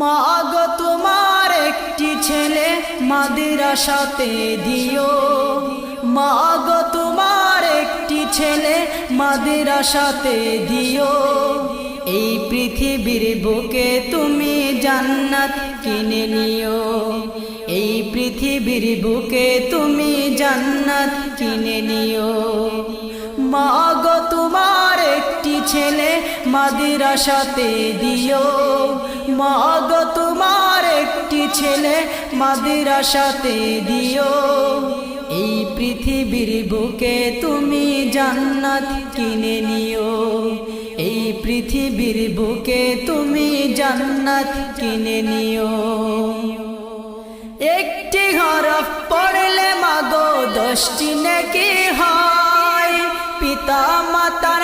মা গো তোমার একটি ছেলে মাদ্রাসাতে দিও, মা গো তোমার একটি ছেলে মাদ্রাসাতে দিও। এই পৃথিবীর বুকে তুমি জান্নাত কিনে নিও, এই পৃথিবীর বুকে তুমি জান্নাত কিনে নিও। মা গো তোমার একটি ছেলে মাদ্রাসাতে দিও, মা গো তোমার একটি ছেলে মাদ্রাসাতে দিও। এই পৃথিবীর বুকে তুমি জান্নাত কিনে নিও, এই পৃথিবীর বুকে তুমি জান্নাত কিনে নিও। একটি হরফ পড়লে মাগো 10টি নেকি হয়, পিতা মাতার